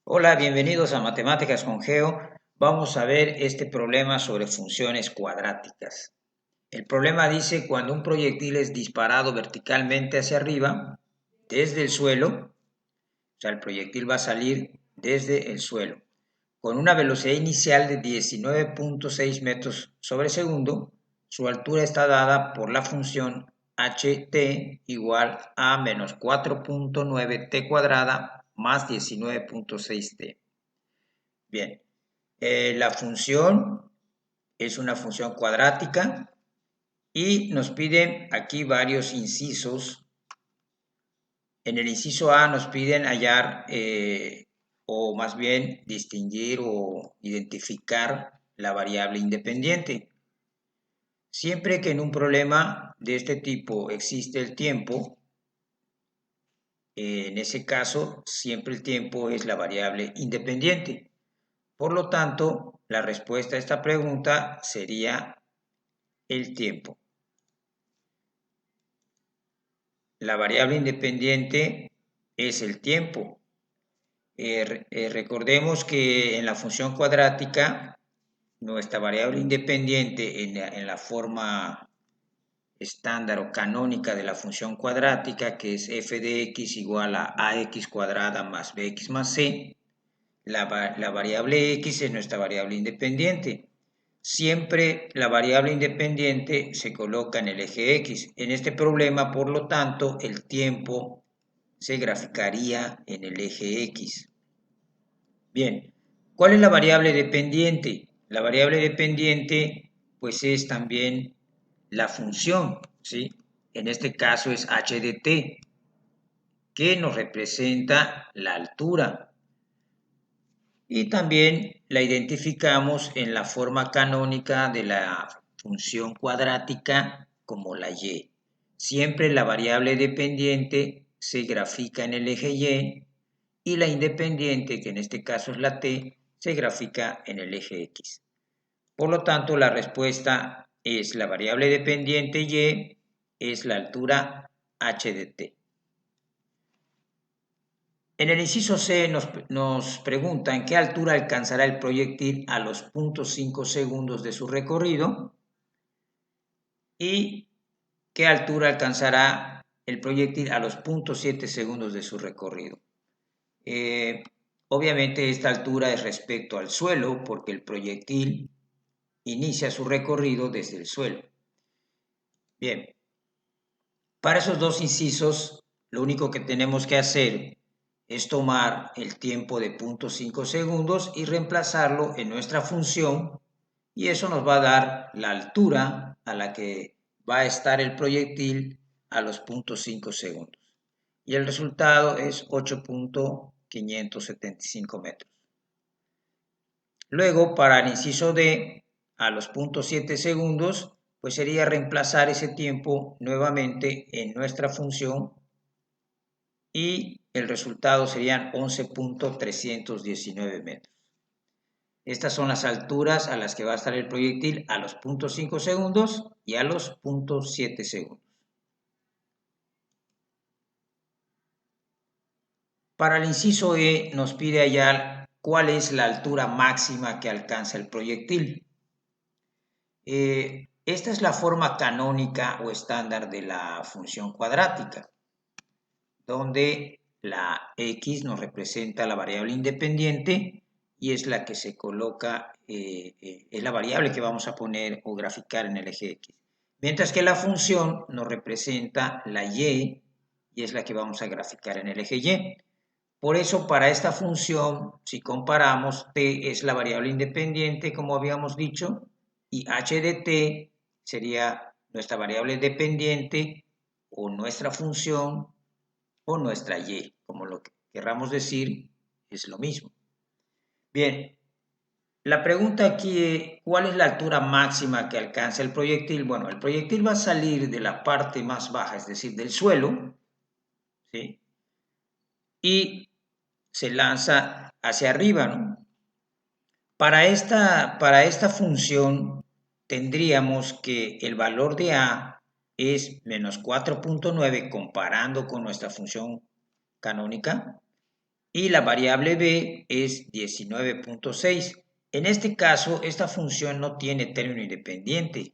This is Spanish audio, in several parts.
Hola, bienvenidos a Matemáticas con Geo. Vamos a ver este problema sobre funciones cuadráticas. El problema dice cuando un proyectil es disparado verticalmente hacia arriba, desde el suelo, o sea, el proyectil va a salir desde el suelo, con una velocidad inicial de 19.6 metros sobre segundo, su altura está dada por la función ht igual a menos 4.9t cuadrada más 19.6t. Bien, la función es una función cuadrática y nos piden aquí varios incisos. En el inciso A nos piden hallar o más bien distinguir o identificar la variable independiente. Siempre que en un problema de este tipo existe el tiempo, en ese caso siempre el tiempo es la variable independiente. Por lo tanto, la respuesta a esta pregunta sería el tiempo. La variable independiente es el tiempo. Recordemos que en la función cuadrática, nuestra variable independiente en la forma estándar o canónica de la función cuadrática, que es f de x igual a ax cuadrada más bx más c, la variable x es nuestra variable independiente. Siempre la variable independiente se coloca en el eje X. En este problema, por lo tanto, el tiempo se graficaría en el eje X. Bien, ¿cuál es la variable dependiente? La variable dependiente, pues es también la función, ¿sí? En este caso es h de t, que nos representa la altura. Y también la identificamos en la forma canónica de la función cuadrática como la y. Siempre la variable dependiente se grafica en el eje y la independiente, que en este caso es la t, se grafica en el eje x. Por lo tanto, la respuesta es la variable dependiente y es la altura h de t. En el inciso C nos pregunta en qué altura alcanzará el proyectil a los 0.5 segundos de su recorrido y qué altura alcanzará el proyectil a los 0.7 segundos de su recorrido. Obviamente esta altura es respecto al suelo porque el proyectil inicia su recorrido desde el suelo. Bien, para esos dos incisos lo único que tenemos que hacer es tomar el tiempo de 0.5 segundos y reemplazarlo en nuestra función y eso nos va a dar la altura a la que va a estar el proyectil a los 0.5 segundos. Y el resultado es 8.575 metros. Luego, para el inciso D, a los 0.7 segundos, pues sería reemplazar ese tiempo nuevamente en nuestra función y el resultado serían 11.319 metros. Estas son las alturas a las que va a estar el proyectil a los 0.5 segundos y a los 0.7 segundos. Para el inciso E nos pide hallar cuál es la altura máxima que alcanza el proyectil. Esta es la forma canónica o estándar de la función cuadrática, donde la x nos representa la variable independiente y es la que se coloca, es la variable que vamos a poner o graficar en el eje x. Mientras que la función nos representa la y es la que vamos a graficar en el eje y. Por eso, para esta función, si comparamos, t es la variable independiente, como habíamos dicho, y h de t sería nuestra variable dependiente o nuestra función o nuestra y, como lo que querramos decir, es lo mismo. Bien, la pregunta aquí es, ¿cuál es la altura máxima que alcanza el proyectil? Bueno, el proyectil va a salir de la parte más baja, es decir, del suelo, ¿sí? Y se lanza hacia arriba, ¿no? Para esta función tendríamos que el valor de a es menos 4.9 comparando con nuestra función canónica y la variable b es 19.6. En este caso, esta función no tiene término independiente,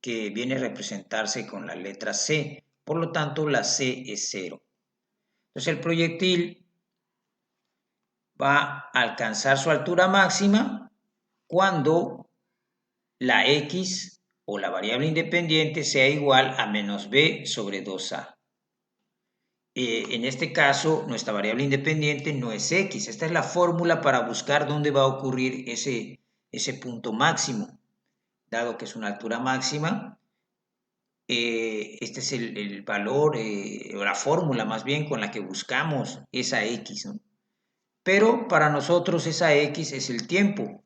que viene a representarse con la letra C. Por lo tanto, la C es 0. Entonces, el proyectil va a alcanzar su altura máxima cuando la X o la variable independiente sea igual a menos b sobre 2a. En este caso, nuestra variable independiente no es X. Esta es la fórmula para buscar dónde va a ocurrir ese punto máximo. Dado que es una altura máxima, este es el valor, o la fórmula más bien con la que buscamos esa X, ¿no? Pero para nosotros esa X es el tiempo.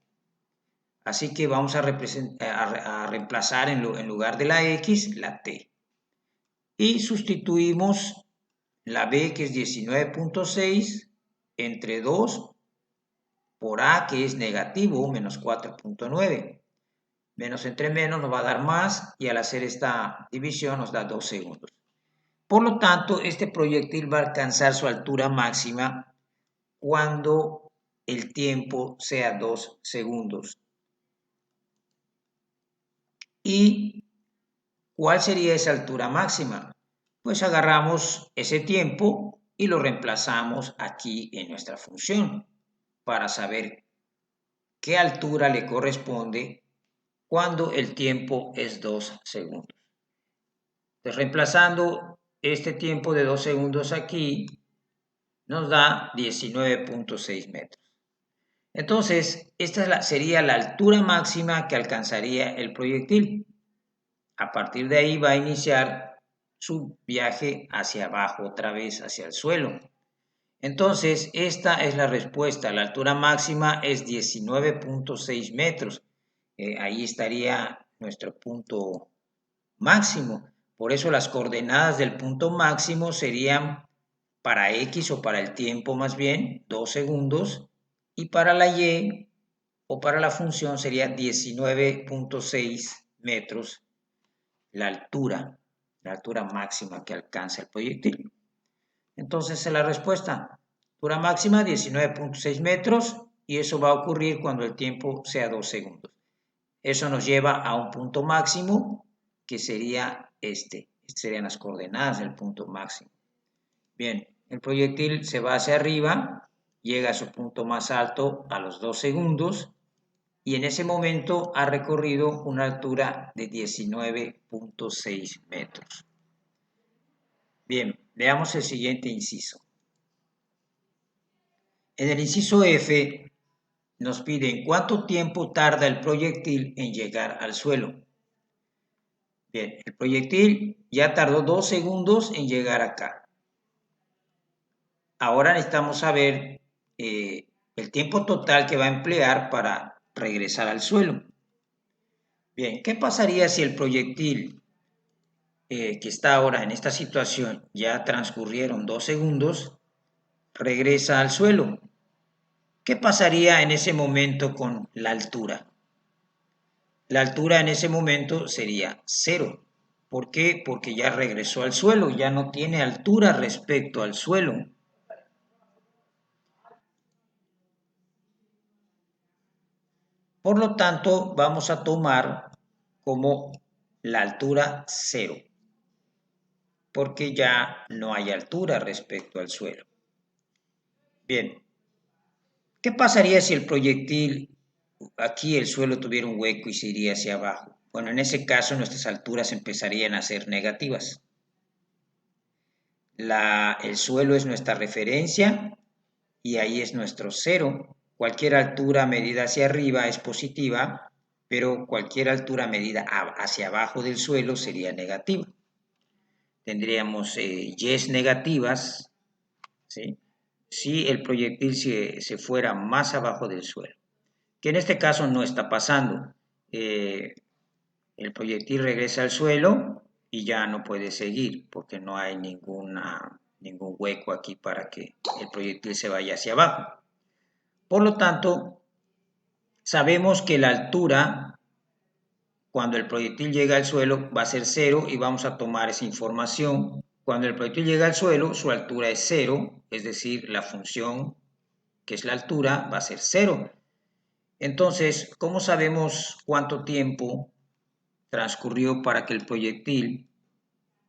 Así que vamos a reemplazar en lugar de la X, la T. Y sustituimos la B, que es 19.6, entre 2 por A, que es negativo, menos 4.9. Menos entre menos nos va a dar más, y al hacer esta división nos da 2 segundos. Por lo tanto, este proyectil va a alcanzar su altura máxima cuando el tiempo sea 2 segundos. ¿Y cuál sería esa altura máxima? Pues agarramos ese tiempo y lo reemplazamos aquí en nuestra función para saber qué altura le corresponde cuando el tiempo es 2 segundos. Entonces, reemplazando este tiempo de 2 segundos aquí, nos da 19.6 metros. Entonces, esta sería la altura máxima que alcanzaría el proyectil. A partir de ahí va a iniciar su viaje hacia abajo, otra vez hacia el suelo. Entonces, esta es la respuesta. La altura máxima es 19.6 metros. Ahí estaría nuestro punto máximo. Por eso las coordenadas del punto máximo serían para X, o para el tiempo más bien, 2 segundos, y para la Y o para la función sería 19.6 metros la altura máxima que alcanza el proyectil. Entonces la respuesta, altura máxima 19.6 metros, y eso va a ocurrir cuando el tiempo sea 2 segundos. Eso nos lleva a un punto máximo que sería este. Estas serían las coordenadas del punto máximo. Bien, el proyectil se va hacia arriba, llega a su punto más alto a los 2 segundos, y en ese momento ha recorrido una altura de 19.6 metros. Bien, veamos el siguiente inciso. En el inciso F nos piden cuánto tiempo tarda el proyectil en llegar al suelo. Bien, el proyectil ya tardó 2 segundos en llegar acá. Ahora necesitamos saber el tiempo total que va a emplear para regresar al suelo. Bien, ¿qué pasaría si el proyectil que está ahora en esta situación, ya transcurrieron 2 segundos, regresa al suelo? ¿Qué pasaría en ese momento con la altura? La altura en ese momento sería 0. ¿Por qué? Porque ya regresó al suelo, ya no tiene altura respecto al suelo. Por lo tanto, vamos a tomar como la altura 0, porque ya no hay altura respecto al suelo. Bien, ¿qué pasaría si el proyectil, aquí el suelo tuviera un hueco y se iría hacia abajo? Bueno, en ese caso nuestras alturas empezarían a ser negativas. El suelo es nuestra referencia y ahí es nuestro 0. Cualquier altura medida hacia arriba es positiva, pero cualquier altura medida hacia abajo del suelo sería negativa. Tendríamos Y's negativas, ¿sí?, si el proyectil se fuera más abajo del suelo, que en este caso no está pasando. El proyectil regresa al suelo y ya no puede seguir porque no hay ningún hueco aquí para que el proyectil se vaya hacia abajo. Por lo tanto, sabemos que la altura cuando el proyectil llega al suelo va a ser 0 y vamos a tomar esa información cuando el proyectil llega al suelo, su altura es 0, es decir, la función que es la altura va a ser 0. Entonces, ¿cómo sabemos cuánto tiempo transcurrió para que el proyectil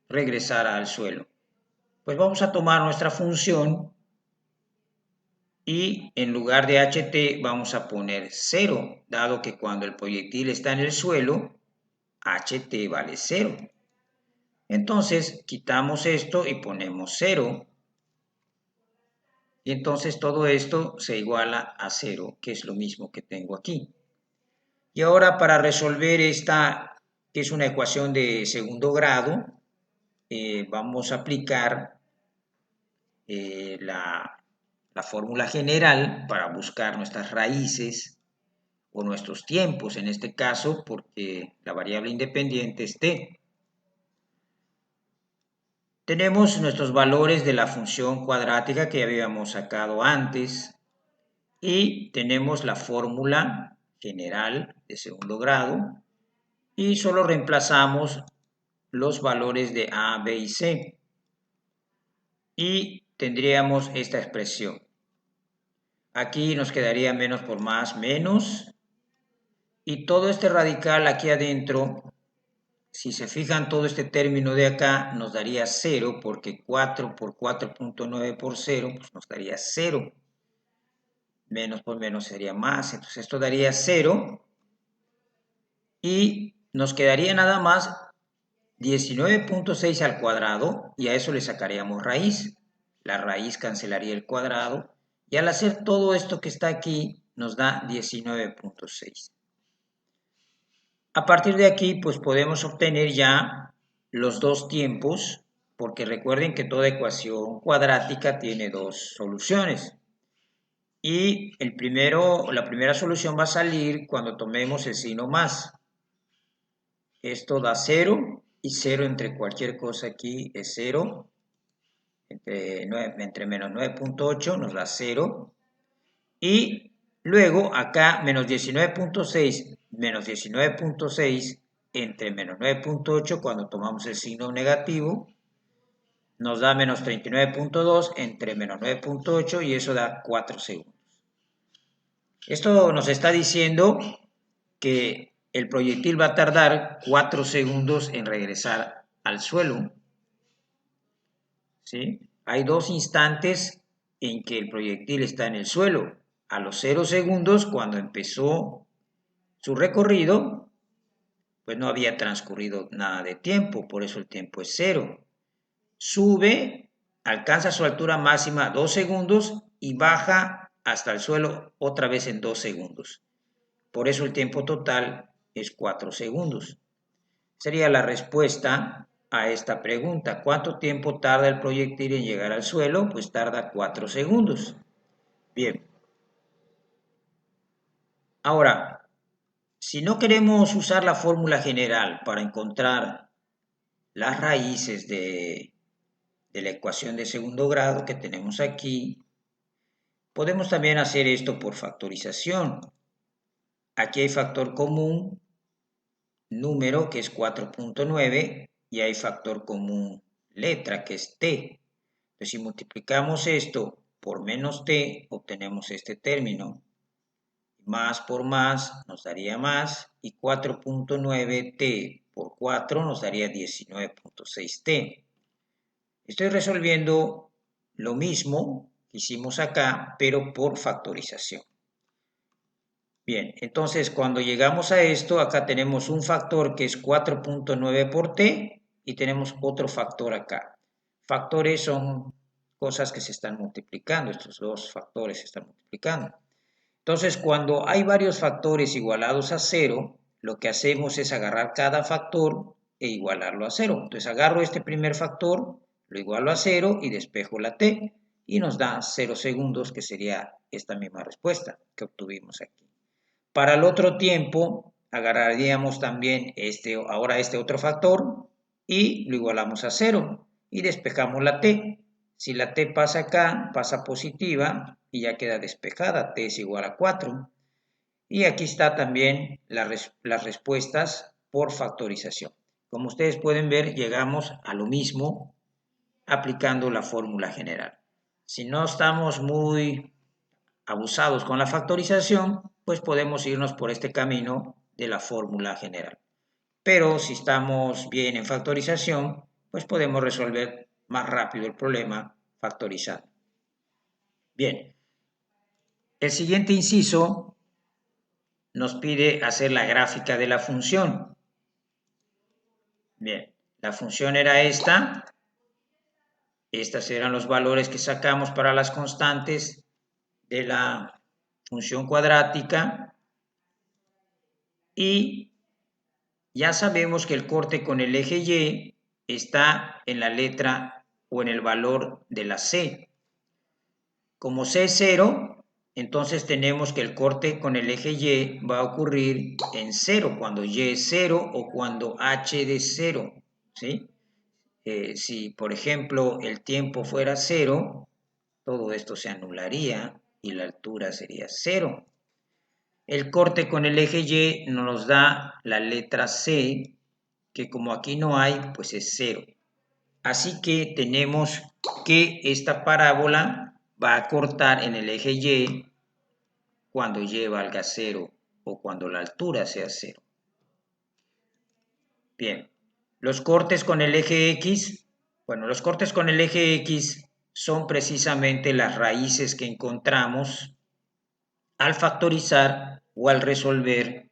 regresara al suelo? Pues vamos a tomar nuestra función y en lugar de ht vamos a poner 0, dado que cuando el proyectil está en el suelo, ht vale 0. Entonces quitamos esto y ponemos 0. Y entonces todo esto se iguala a 0, que es lo mismo que tengo aquí. Y ahora para resolver esta, que es una ecuación de segundo grado, vamos a aplicar la fórmula general para buscar nuestras raíces o nuestros tiempos, en este caso, porque la variable independiente es t. Tenemos nuestros valores de la función cuadrática que ya habíamos sacado antes y tenemos la fórmula general de segundo grado y solo reemplazamos los valores de a, b y c y tendríamos esta expresión. Aquí nos quedaría menos por más, menos, y todo este radical aquí adentro, si se fijan todo este término de acá, nos daría 0, porque 4 por 4.9 por 0, pues nos daría 0. Menos por menos sería más, entonces esto daría 0, y nos quedaría nada más 19.6 al cuadrado, y a eso le sacaríamos raíz. La raíz cancelaría el cuadrado, y al hacer todo esto que está aquí, nos da 19.6. A partir de aquí, pues podemos obtener ya los dos tiempos, porque recuerden que toda ecuación cuadrática tiene dos soluciones. Y la primera solución va a salir cuando tomemos el signo más. Esto da 0 y 0 entre cualquier cosa aquí es 0. Entre menos 9.8 nos da 0. Y luego acá menos 19.6 menos 19.6 entre menos 9.8 cuando tomamos el signo negativo nos da menos 39.2 entre menos 9.8 y eso da 4 segundos. Esto nos está diciendo que el proyectil va a tardar 4 segundos en regresar al suelo. ¿Sí? Hay dos instantes en que el proyectil está en el suelo. A los 0 segundos, cuando empezó su recorrido, pues no había transcurrido nada de tiempo, por eso el tiempo es 0. Sube, alcanza su altura máxima 2 segundos y baja hasta el suelo otra vez en 2 segundos. Por eso el tiempo total es 4 segundos. Sería la respuesta a esta pregunta. ¿Cuánto tiempo tarda el proyectil en llegar al suelo? Pues tarda 4 segundos. Bien. Ahora, si no queremos usar la fórmula general para encontrar las raíces de la ecuación de segundo grado que tenemos aquí, podemos también hacer esto por factorización. Aquí hay factor común, número, que es 4.9, y hay factor común, letra, que es t. Entonces, si multiplicamos esto por menos t, obtenemos este término. Más por más nos daría más, y 4.9t por 4 nos daría 19.6t. Estoy resolviendo lo mismo que hicimos acá, pero por factorización. Bien, entonces cuando llegamos a esto, acá tenemos un factor que es 4.9 por t y tenemos otro factor acá. Factores son cosas que se están multiplicando, estos dos factores se están multiplicando. Entonces, cuando hay varios factores igualados a 0, lo que hacemos es agarrar cada factor e igualarlo a 0. Entonces, agarro este primer factor, lo igualo a 0 y despejo la t, y nos da 0 segundos, que sería esta misma respuesta que obtuvimos aquí. Para el otro tiempo, agarraríamos también ahora este otro factor y lo igualamos a 0 y despejamos la t. Si la t pasa acá, pasa positiva y ya queda despejada, t es igual a 4. Y aquí está también las respuestas por factorización. Como ustedes pueden ver, llegamos a lo mismo aplicando la fórmula general. Si no estamos muy abusados con la factorización, pues podemos irnos por este camino de la fórmula general. Pero si estamos bien en factorización, pues podemos resolver más rápido el problema factorizando. Bien, el siguiente inciso nos pide hacer la gráfica de la función. Bien, la función era esta. Estos eran los valores que sacamos para las constantes de la función cuadrática. Y ya sabemos que el corte con el eje Y está en la letra o en el valor de la C. Como C es 0, entonces tenemos que el corte con el eje Y va a ocurrir en 0, cuando Y es 0 o cuando H de 0, ¿sí? Si, por ejemplo, el tiempo fuera 0, todo esto se anularía y la altura sería 0. El corte con el eje Y nos da la letra C, que como aquí no hay, pues es 0. Así que tenemos que esta parábola va a cortar en el eje Y cuando Y valga 0 o cuando la altura sea 0. Bien, los cortes con el eje X, bueno, los cortes con el eje X son precisamente las raíces que encontramos al factorizar o al resolver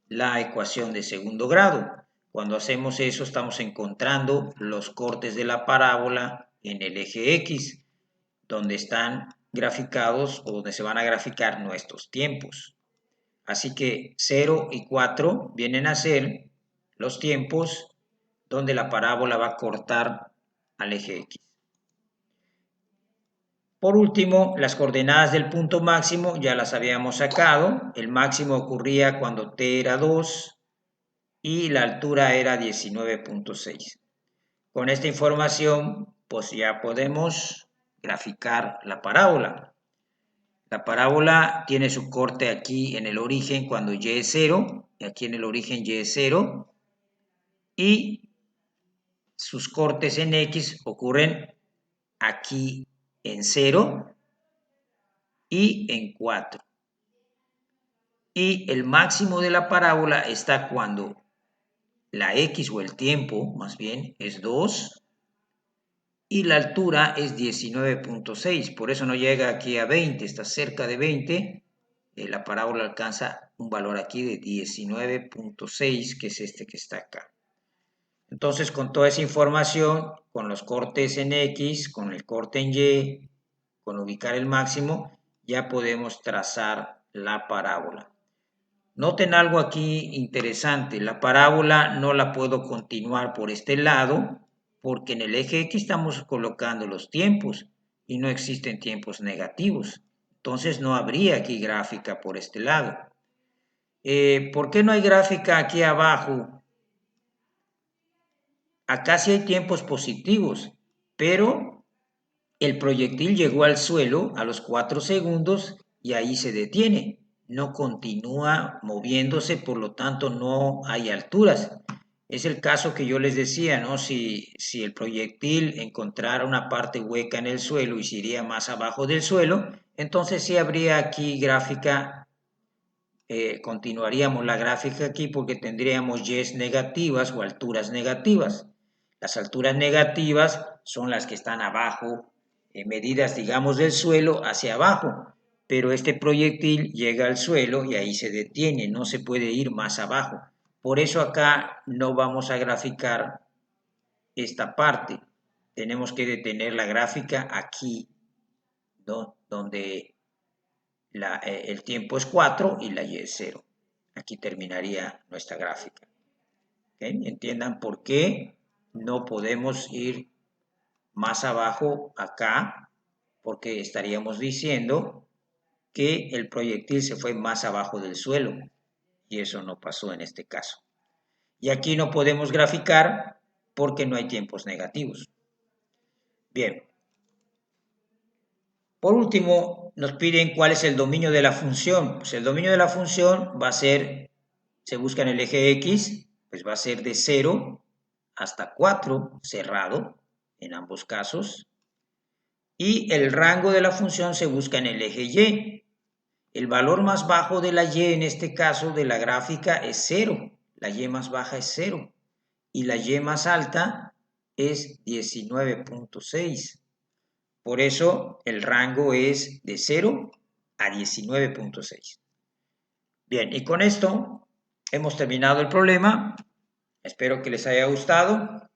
la ecuación de segundo grado. Cuando hacemos eso estamos encontrando los cortes de la parábola en el eje X, donde están graficados o donde se van a graficar nuestros tiempos. Así que 0 y 4 vienen a ser los tiempos donde la parábola va a cortar al eje X. Por último, las coordenadas del punto máximo ya las habíamos sacado. El máximo ocurría cuando t era 2 y la altura era 19.6. Con esta información, pues ya podemos graficar la parábola. La parábola tiene su corte aquí en el origen cuando y es 0, y aquí en el origen y es 0, y sus cortes en x ocurren aquí en 0 y en 4. Y el máximo de la parábola está cuando la x o el tiempo, más bien, es 2 y la altura es 19.6. Por eso no llega aquí a 20, está cerca de 20. La parábola alcanza un valor aquí de 19.6, que es este que está acá. Entonces, con toda esa información, con los cortes en X, con el corte en Y, con ubicar el máximo, ya podemos trazar la parábola. Noten algo aquí interesante, la parábola no la puedo continuar por este lado, porque en el eje X estamos colocando los tiempos y no existen tiempos negativos. Entonces no habría aquí gráfica por este lado. ¿Por qué no hay gráfica aquí abajo? Acá sí hay tiempos positivos, pero el proyectil llegó al suelo a los 4 segundos y ahí se detiene. No continúa moviéndose, por lo tanto no hay alturas. Es el caso que yo les decía, ¿no? Si el proyectil encontrara una parte hueca en el suelo y se iría más abajo del suelo, entonces sí habría aquí gráfica, continuaríamos la gráfica aquí porque tendríamos Y's negativas o alturas negativas. Las alturas negativas son las que están abajo, medidas, digamos, del suelo hacia abajo, pero este proyectil llega al suelo y ahí se detiene, no se puede ir más abajo. Por eso acá no vamos a graficar esta parte. Tenemos que detener la gráfica aquí, ¿no? Donde el tiempo es 4 y la y es 0. Aquí terminaría nuestra gráfica. ¿Okay? Entiendan por qué no podemos ir más abajo acá, porque estaríamos diciendo que el proyectil se fue más abajo del suelo y eso no pasó en este caso. Y aquí no podemos graficar porque no hay tiempos negativos. Bien. Por último, nos piden cuál es el dominio de la función. Pues el dominio de la función va a ser, se busca en el eje X, pues va a ser de 0 hasta 4 cerrado. en ambos casos. Y el rango de la función se busca en el eje Y. El valor más bajo de la Y en este caso de la gráfica es 0. La Y más baja es 0. Y la Y más alta es 19.6. Por eso el rango es de 0 a 19.6. Bien, y con esto hemos terminado el problema. Espero que les haya gustado.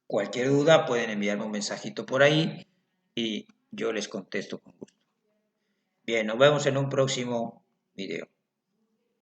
Cualquier duda pueden enviarme un mensajito por ahí y yo les contesto con gusto. Bien, nos vemos en un próximo video.